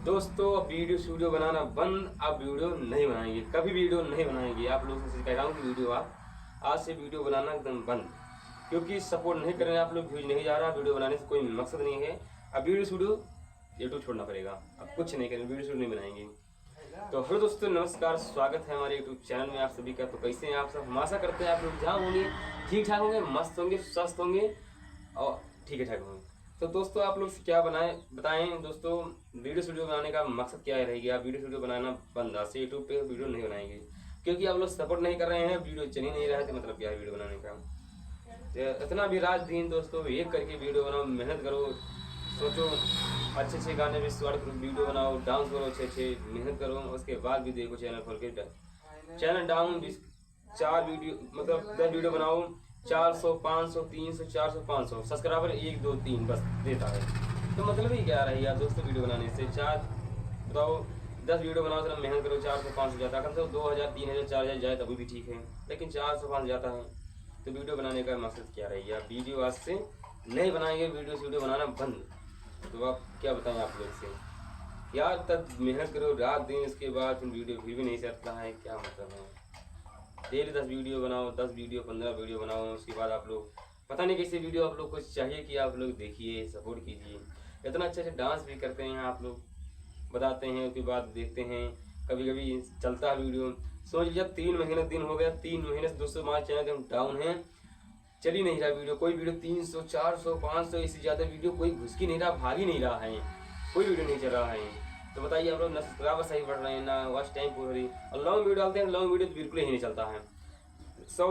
दोस्तों अब वीडियो बनाना बंद। अब वीडियो नहीं बनाएंगे, कभी वीडियो नहीं बनाएंगे। आप लोगों से कह रहा हूँ कि वीडियो आप आज से वीडियो बनाना एकदम बंद, क्योंकि सपोर्ट नहीं कर रहे हैं आप लोग, व्यूज नहीं जा रहा। वीडियो बनाने से कोई मकसद नहीं है। अब वीडियो यूट्यूब छोड़ना पड़ेगा। अब कुछ नहीं करेंगे, वीडियो नहीं बनाएंगे। तो हेलो दोस्तों, नमस्कार, स्वागत है हमारे यूट्यूब चैनल में आप सभी का। तो कैसे हैं आप सब? हम आशा करते हैं आप लोग जहाँ होंगे ठीक ठाक होंगे, मस्त होंगे, स्वस्थ होंगे और ठीक ठाक होंगे। तो दोस्तों आप लोग से क्या बताएं दोस्तों, वीडियो बनाने का मकसद क्या रहेगा। आप वीडियो बनाना बंद, आज से यूट्यूब पे वीडियो नहीं बनाएंगे, क्योंकि आप लोग सपोर्ट नहीं कर रहे हैं। वीडियो चल ही नहीं रहा है, तो मतलब क्या है वीडियो बनाने का। तो इतना भी रात दिन दोस्तों एक करके वीडियो बनाओ, मेहनत करो, सोचो, अच्छे अच्छे गाने भी स्टार्ट करो, वीडियो बनाओ, डांस करो, अच्छे अच्छे मेहनत करो। उसके बाद भी देखो चैनल खोल के, चैनल डाउन 4 वीडियो मतलब 10 वीडियो बनाओ, 400 500 300 400 500 सब्सक्राइबर 1 2 3 बस देता है। तो मतलब ही क्या रही यार दोस्तों, वीडियो बनाने से बताओ 10 वीडियो बनाओ, जरा मेहनत करो, 400 500 जाता है, कम से कम 2000 3000 4000 जाए तभी भी ठीक है, लेकिन 400 500 जाता है। तो वीडियो बनाने का मकसद क्या रहेगा। वीडियो आज से नहीं बनाएंगे, वीडियो बनाना बंद। तो आप क्या बताएं आप लोग से यार, तब मेहनत करो रात दिन, इसके बाद फिर भी नहीं चलता है, क्या मतलब है। डेली 10 वीडियो बनाओ, 10 वीडियो 15 वीडियो बनाओ। उसके बाद आप लोग पता नहीं कैसे वीडियो आप लोग को चाहिए कि आप लोग देखिए, सपोर्ट कीजिए। इतना अच्छे अच्छे डांस भी करते हैं आप लोग, बताते हैं, उसके बाद देखते हैं। कभी कभी चलता है वीडियो, सोच लीजिए 3 महीने दिन हो गया, 3 महीने से दोस्तों हमारे चैनल डाउन है, चल ही नहीं रहा वीडियो। कोई वीडियो 300 400 500 इससे ज़्यादा वीडियो कोई घुस की नहीं रहा, भाग ही नहीं रहा है, कोई वीडियो नहीं चल रहा है। तो बताइए, हम लोग ना सब्सक्राइबर सही बढ़ रहे हैं, ना वॉच टाइम पूरी हो रही। और लॉन्ग वीडियो डालते हैं, लॉन्ग वीडियो तो बिल्कुल ही नहीं चलता है। 100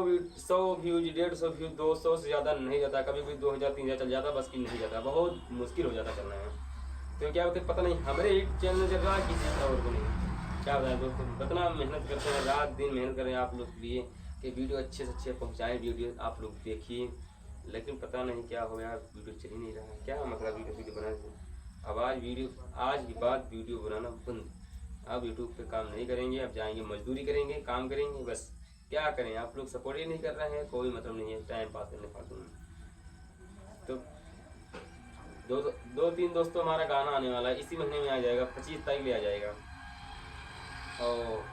व्यूज 150 व्यूज 200 से ज़्यादा नहीं जाता, कभी कभी 2000 3000 चल जाता, बस की नहीं जाता, बहुत मुश्किल हो जाता चलना है। तो क्या होता है पता नहीं, हमारे एक चैनल में चल रहा है, किसी का और को नहीं। क्या बताएं दोस्तों, इतना मेहनत करते हैं, रात दिन मेहनत कर रहे हैं आप लोग के लिए कि वीडियो अच्छे से अच्छे पहुँचाएँ, वीडियो आप लोग देखिए। लेकिन पता नहीं क्या हो गया, वीडियो चल ही नहीं रहा है। क्या मतलब वीडियो बनाने से। अब आज की बात वीडियो बनाना बंद। अब यूट्यूब पे काम नहीं करेंगे, अब जाएंगे मजदूरी करेंगे, काम करेंगे, बस क्या करें। आप लोग सपोर्ट ही नहीं कर रहे हैं, कोई मतलब नहीं है, टाइम पास करने फालतू में। तो दो तीन दोस्तों हमारा गाना आने वाला है, इसी महीने में आ जाएगा, 25 तारीख में आ जाएगा। और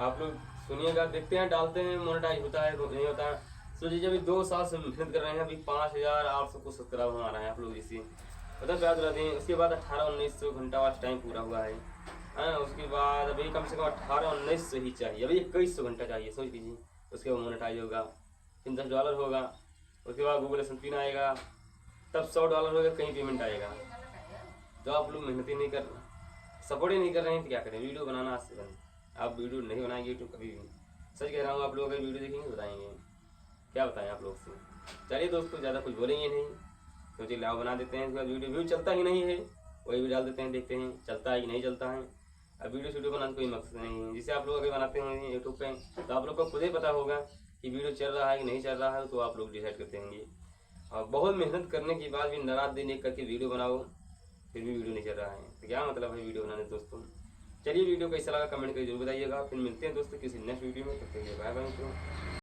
आप लोग सुनिएगा, देखते हैं, डालते हैं, मोनेटाइज होता है नहीं होता है। सोचिए अभी 2 साल से मेहनत कर रहे हैं, अभी 5800 को सब्सक्राइब हमारा है। आप लोग इसी पता याद रहते हैं। उसके बाद 1800-1900 घंटा वाच टाइम पूरा हुआ है। उसके बाद अभी कम से कम 1800-1900 ही चाहिए, अभी 2100 घंटा चाहिए, सोच लीजिए। उसके बाद मोनेटाइज होगा, फिर $10 होगा, उसके बाद गूगल पिन आएगा, तब $100 होगा, कहीं पेमेंट आएगा। तो आप लोग मेहनत ही नहीं कर रहे, सपोर्ट ही नहीं कर रहे हैं, तो क्या करें। वीडियो बनाना आज से बंद। आप वीडियो नहीं बनाएंगे यूट्यूब कभी भी, सच कह रहा हूँ। आप लोग अगर वीडियो देखेंगे बताएंगे, क्या बताएं आप लोग से। चलिए दोस्तों, ज़्यादा कुछ बोलेंगे नहीं, सोचिए लाओ बना देते हैं। इसके बाद व्यू चलता ही नहीं है, वही भी डाल देते हैं, देखते हैं चलता है कि नहीं चलता है। अब वीडियो बनाने कोई मकसद नहीं है। जिसे आप लोग अगर बनाते होंगे यूट्यूब पे, तो आप लोग को खुद ही पता होगा कि वीडियो चल रहा है कि नहीं चल रहा है, तो आप लोग डिसाइड करते होंगे। और बहुत मेहनत करने के बाद भी रात दिन एक करके वीडियो बनाओ, फिर भी वीडियो नहीं चल रहा है, तो क्या मतलब है वीडियो बनाने दोस्तों। चलिए वीडियो कैसा लगा कमेंट करके जरूर बताइएगा। फिर मिलते हैं दोस्तों किसी नेक्स्ट वीडियो में, तब तक बाय बाय।